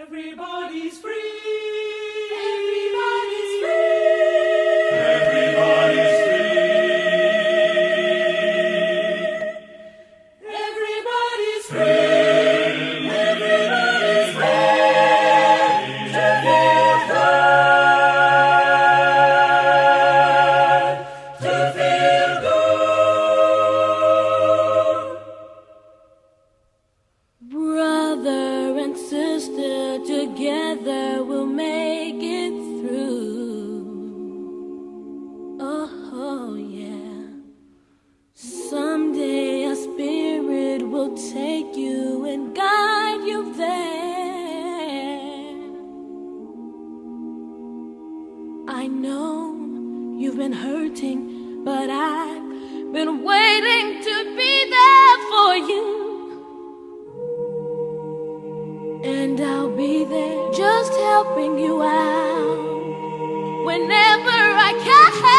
Everybody's free. Everybody's free. Everybody's free. Everybody's free. Everybody's free to feel good. To feel good. Brother and sister, together we'll make it through. Oh, yeah. Someday a spirit will take you and guide you there. I know you've been hurting, but I've been waiting to be there for you. And I'll be there just helping you out whenever I can.